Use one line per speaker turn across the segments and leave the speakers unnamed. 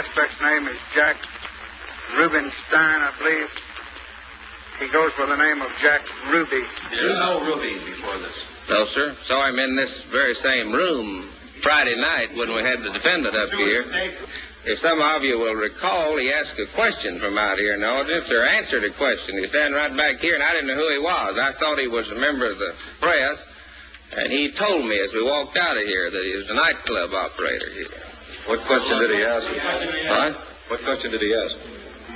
suspect's name is Jack Rubenstein, I believe. He goes by the name of Jack Ruby.
Did you know Ruby before this?
No, sir. Saw him in this very same room Friday night when we had the defendant up here. If some of you will recall, he asked a question from out here in the audience, or answered a question. He's standing right back here, and I didn't know who he was. I thought he was a member of the press, and he told me as we walked out of here that he was a nightclub operator here.
What question did he ask?
What?
What question did he ask?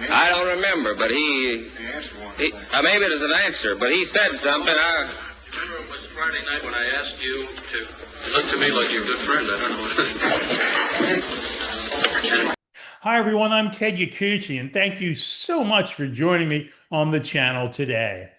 I don't remember, but he maybe it was an answer, but he said something.
Remember it was Friday night when I asked you to look to me like your good friend. I don't know what.
Hi, everyone. I'm Ted Yacucci, and thank you so much for joining me on the channel today.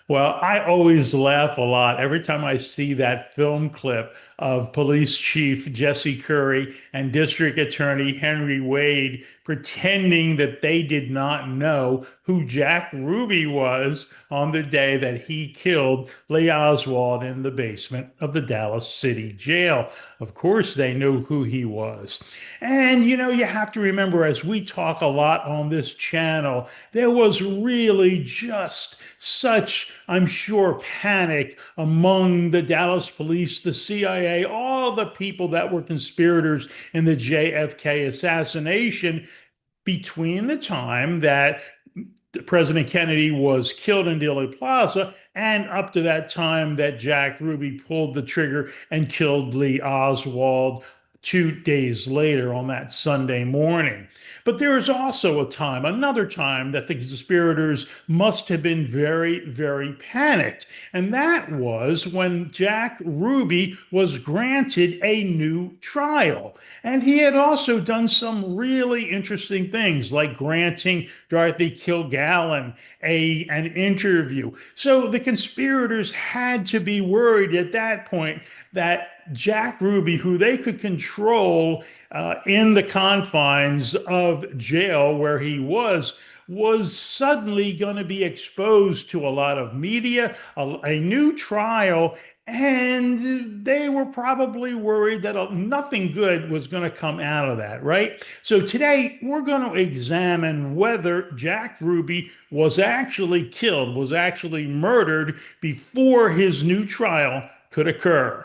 Well, I always laugh a lot every time I see that film clip of Police Chief Jesse Curry and District Attorney Henry Wade pretending that they did not know who Jack Ruby was on the day that he killed Lee Oswald in the basement of the Dallas City Jail. Of course, they knew who he was. And, you know, you have to remember, as we talk a lot on this channel, there was really just such, I'm sure, panic among the Dallas police, the CIA, all the people that were conspirators in the JFK assassination between the time that President Kennedy was killed in Dealey Plaza and up to that time that Jack Ruby pulled the trigger and killed Lee Oswald 2 days later on that Sunday morning. But there is also another time that the conspirators must have been very, very panicked. And that was when Jack Ruby was granted a new trial. And he had also done some really interesting things, like granting Dorothy Kilgallen an interview. So the conspirators had to be worried at that point that Jack Ruby, who they could control in the confines of jail where he was suddenly going to be exposed to a lot of media, a new trial, and they were probably worried that nothing good was going to come out of that, right? So today we're going to examine whether Jack Ruby was actually killed, was actually murdered before his new trial could occur.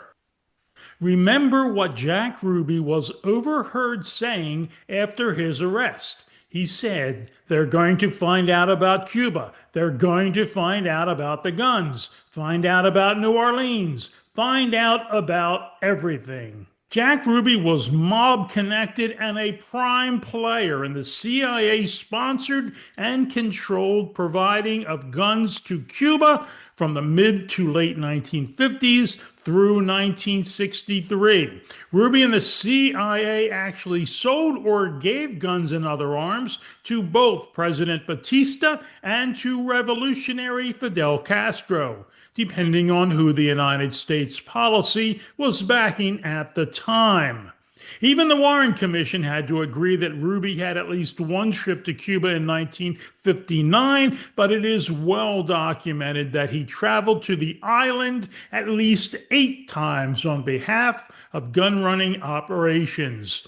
Remember what Jack Ruby was overheard saying after his arrest. He said, "They're going to find out about Cuba. They're going to find out about the guns, find out about New Orleans, find out about everything." Jack Ruby was mob connected and a prime player in the CIA-sponsored and controlled providing of guns to Cuba from the mid to late 1950s through 1963. Ruby and the CIA actually sold or gave guns and other arms to both President Batista and to revolutionary Fidel Castro, depending on who the United States policy was backing at the time. Even the Warren Commission had to agree that Ruby had at least one trip to Cuba in 1959, but it is well documented that he traveled to the island at least 8 times on behalf of gun-running operations.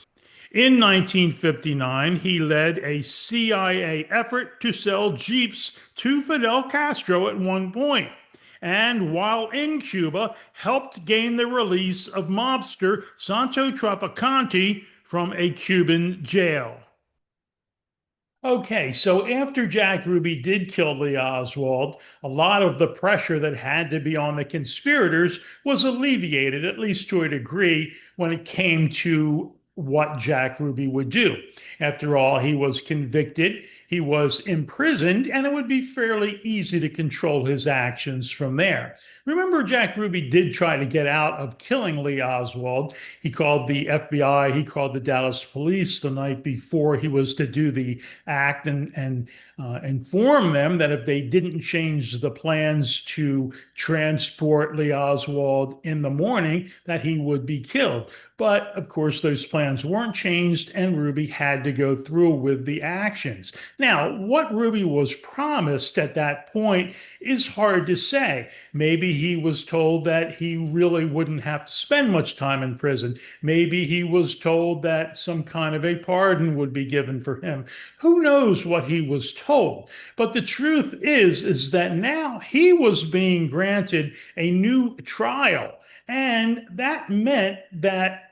In 1959, he led a CIA effort to sell Jeeps to Fidel Castro at one point, and while in Cuba, helped gain the release of mobster Santo Trafficante from a Cuban jail. Okay, so after Jack Ruby did kill Lee Oswald, a lot of the pressure that had to be on the conspirators was alleviated, at least to a degree, when it came to what Jack Ruby would do. After all, he was convicted, he was imprisoned, and it would be fairly easy to control his actions from there. Remember, Jack Ruby did try to get out of killing Lee Oswald. He called the FBI, he called the Dallas police the night before he was to do the act, and informed them that if they didn't change the plans to transport Lee Oswald in the morning, that he would be killed. But of course, those plans weren't changed, and Ruby had to go through with the actions. Now, what Ruby was promised at that point is hard to say. Maybe he was told that he really wouldn't have to spend much time in prison. Maybe he was told that some kind of a pardon would be given for him. Who knows what he was told? But the truth is that now he was being granted a new trial. And that meant that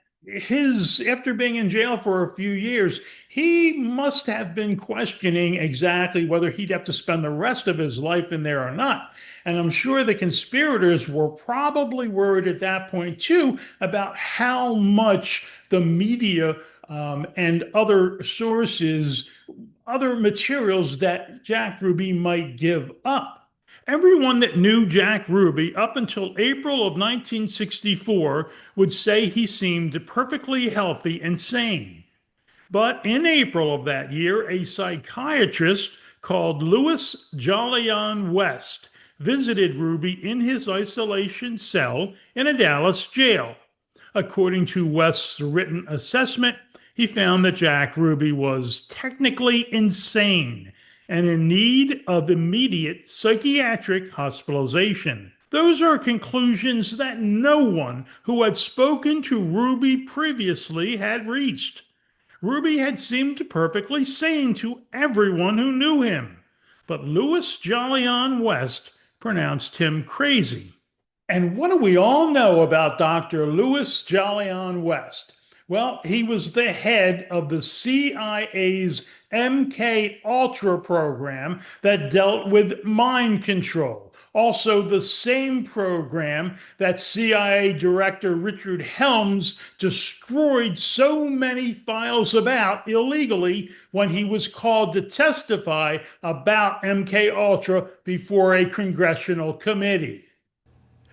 after being in jail for a few years, he must have been questioning exactly whether he'd have to spend the rest of his life in there or not. And I'm sure the conspirators were probably worried at that point, too, about how much the media and other sources, other materials that Jack Ruby might give up. Everyone that knew Jack Ruby up until April of 1964 would say he seemed perfectly healthy and sane. But in April of that year, a psychiatrist called Louis Jolyon West visited Ruby in his isolation cell in a Dallas jail. According to West's written assessment, he found that Jack Ruby was technically insane and in need of immediate psychiatric hospitalization. Those are conclusions that no one who had spoken to Ruby previously had reached. Ruby had seemed perfectly sane to everyone who knew him, but Louis Jolyon West pronounced him crazy. And what do we all know about Dr. Louis Jolyon West? Well, he was the head of the CIA's MK Ultra program that dealt with mind control. Also, the same program that CIA Director Richard Helms destroyed so many files about illegally when he was called to testify about MK Ultra before a congressional committee.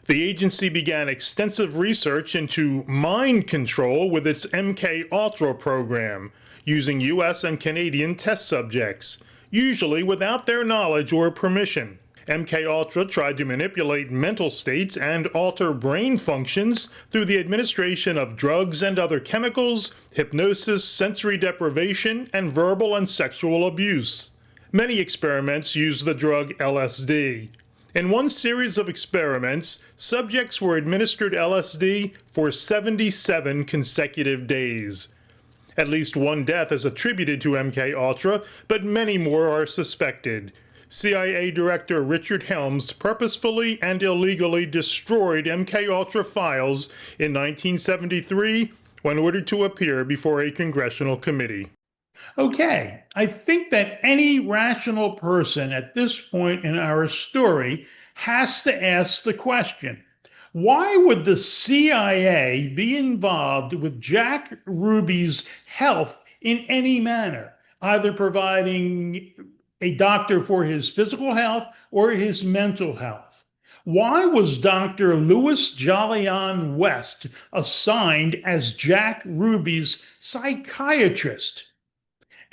The agency began extensive research into mind control with its MK Ultra program, using US and Canadian test subjects, usually without their knowledge or permission. MK Ultra tried to manipulate mental states and alter brain functions through the administration of drugs and other chemicals, hypnosis, sensory deprivation, and verbal and sexual abuse. Many experiments used the drug LSD. In one series of experiments, subjects were administered LSD for 77 consecutive days. At least one death is attributed to MK Ultra, but many more are suspected. CIA Director Richard Helms purposefully and illegally destroyed MK Ultra files in 1973 when ordered to appear before a congressional committee.
Okay, I think that any rational person at this point in our story has to ask the question, why would the CIA be involved with Jack Ruby's health in any manner, either providing a doctor for his physical health or his mental health? Why was Dr. Louis Jolyon West assigned as Jack Ruby's psychiatrist?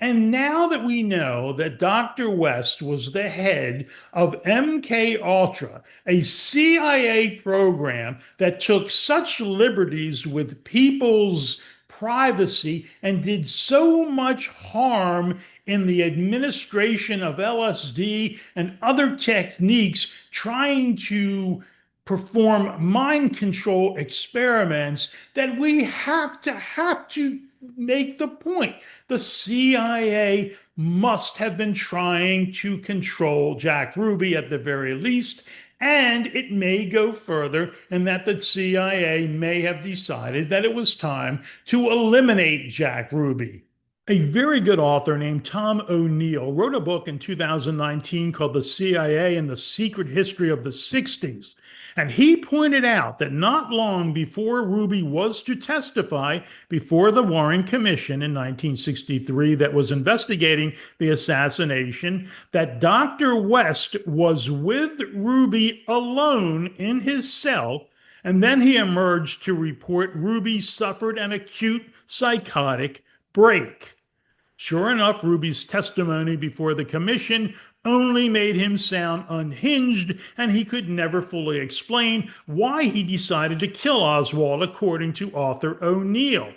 And now that we know that Dr. West was the head of MK Ultra, a CIA program that took such liberties with people's privacy and did so much harm in the administration of LSD and other techniques trying to perform mind control experiments, that we have to make the point. The CIA must have been trying to control Jack Ruby at the very least, and it may go further, and that the CIA may have decided that it was time to eliminate Jack Ruby. A very good author named Tom O'Neill wrote a book in 2019 called The CIA and the Secret History of the 60s. And he pointed out that not long before Ruby was to testify before the Warren Commission in 1963 that was investigating the assassination, that Dr. West was with Ruby alone in his cell, and then he emerged to report Ruby suffered an acute psychotic break. Sure enough, Ruby's testimony before the commission only made him sound unhinged, and he could never fully explain why he decided to kill Oswald, according to author O'Neill.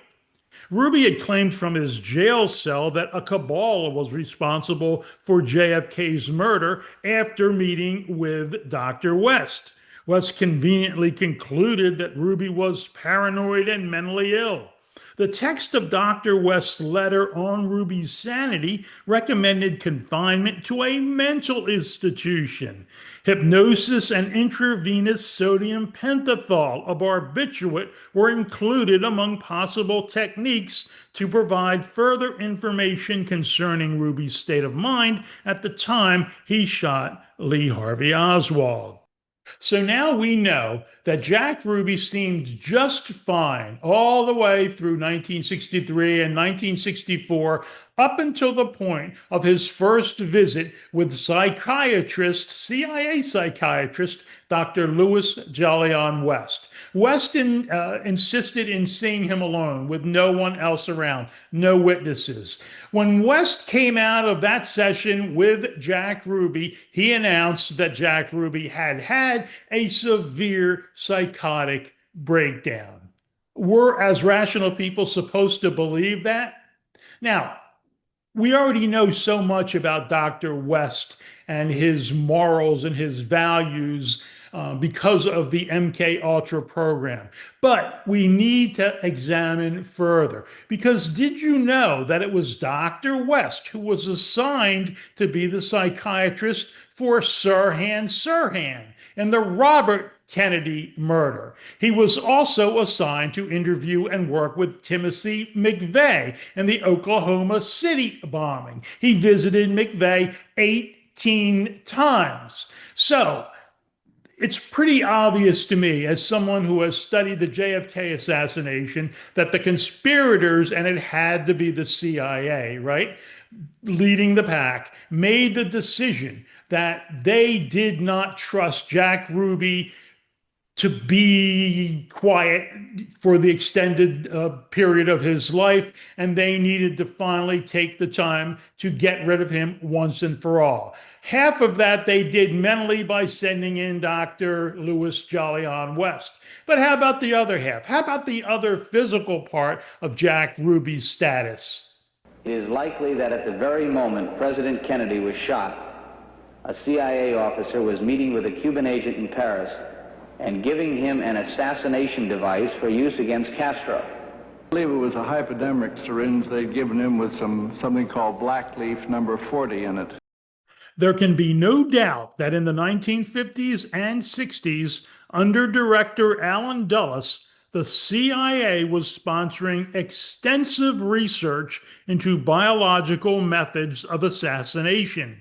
Ruby had claimed from his jail cell that a cabal was responsible for JFK's murder after meeting with Dr. West. West conveniently concluded that Ruby was paranoid and mentally ill. The text of Dr. West's letter on Ruby's sanity recommended confinement to a mental institution. Hypnosis and intravenous sodium pentothal, a barbiturate, were included among possible techniques to provide further information concerning Ruby's state of mind at the time he shot Lee Harvey Oswald. So now we know that Jack Ruby seemed just fine all the way through 1963 and 1964, up until the point of his first visit with CIA psychiatrist, Dr. Louis Jolyon West. West insisted in seeing him alone with no one else around, no witnesses. When West came out of that session with Jack Ruby, he announced that Jack Ruby had had a severe psychotic breakdown. We're, as rational people, supposed to believe that? Now, we already know so much about Dr. West and his morals and his values because of the MK Ultra program. But we need to examine further, because did you know that it was Dr. West who was assigned to be the psychiatrist for Sirhan Sirhan in the Robert Kennedy murder? He was also assigned to interview and work with Timothy McVeigh in the Oklahoma City bombing. He visited McVeigh 18 times. So it's pretty obvious to me, as someone who has studied the JFK assassination, that the conspirators, and it had to be the CIA, right, leading the pack, made the decision that they did not trust Jack Ruby to be quiet for the extended period of his life, and they needed to finally take the time to get rid of him once and for all. Half of that they did mentally by sending in Dr. Louis Jolyon West. But how about the other half? How about the other physical part of Jack Ruby's status?
It is likely that at the very moment President Kennedy was shot, a CIA officer was meeting with a Cuban agent in Paris and giving him an assassination device for use against Castro.
I believe it was a hypodermic syringe they'd given him with something called black leaf number 40 in it.
There can be no doubt that in the 1950s and 60s, under Director Allen Dulles, the CIA was sponsoring extensive research into biological methods of assassination.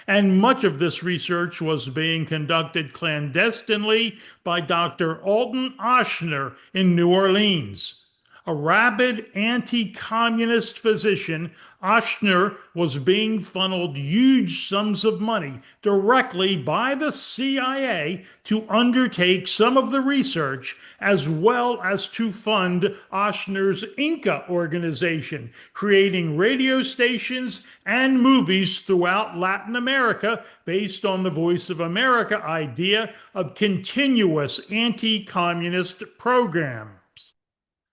And much of this research was being conducted clandestinely by Dr. Alton Ochsner in New Orleans. A rabid anti-communist physician, Ochsner was being funneled huge sums of money directly by the CIA to undertake some of the research, as well as to fund Ochsner's Inca organization, creating radio stations and movies throughout Latin America based on the Voice of America idea of continuous anti-communist programs.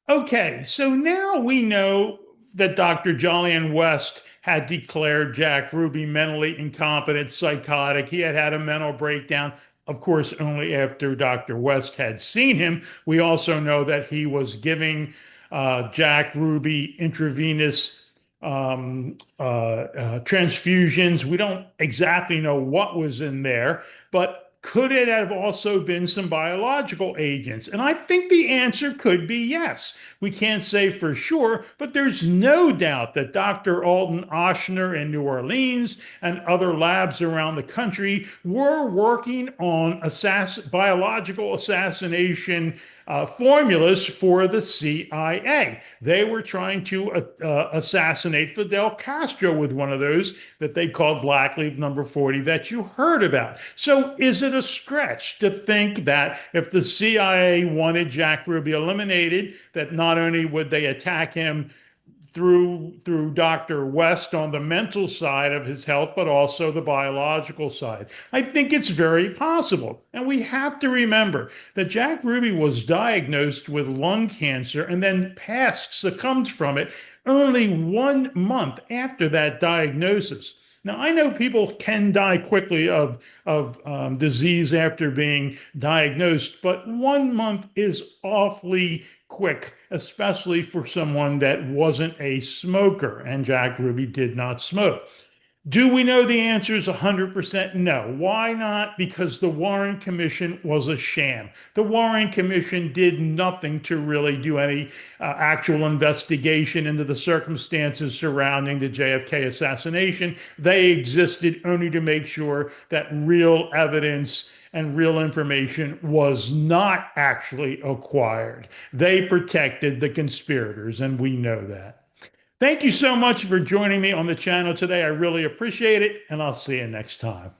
Okay, so now we know that Dr. Jolyon West had declared Jack Ruby mentally incompetent, psychotic. He had had a mental breakdown, of course, only after Dr. West had seen him. We also know that he was giving Jack Ruby intravenous transfusions. We don't exactly know what was in there, but could it have also been some biological agents? And I think the answer could be yes. We can't say for sure, but there's no doubt that Dr. Alton Ochsner in New Orleans and other labs around the country were working on biological assassination formulas for the CIA. They were trying to assassinate Fidel Castro with one of those that they called black leaf number 40 that you heard about. So is it a stretch to think that if the CIA wanted Jack Ruby eliminated, that not only would they attack him through Dr. West on the mental side of his health, but also the biological side. I think it's very possible. And we have to remember that Jack Ruby was diagnosed with lung cancer and then succumbed from it only 1 month after that diagnosis. Now, I know people can die quickly of disease after being diagnosed, but 1 month is awfully quick, especially for someone that wasn't a smoker, and Jack Ruby did not smoke. Do we know the answer is 100% no? Why not? Because the Warren Commission was a sham. The Warren Commission did nothing to really do any actual investigation into the circumstances surrounding the JFK assassination. They existed only to make sure that real evidence and real information was not actually acquired. They protected the conspirators, and we know that. Thank you so much for joining me on the channel today. I really appreciate it, and I'll see you next time.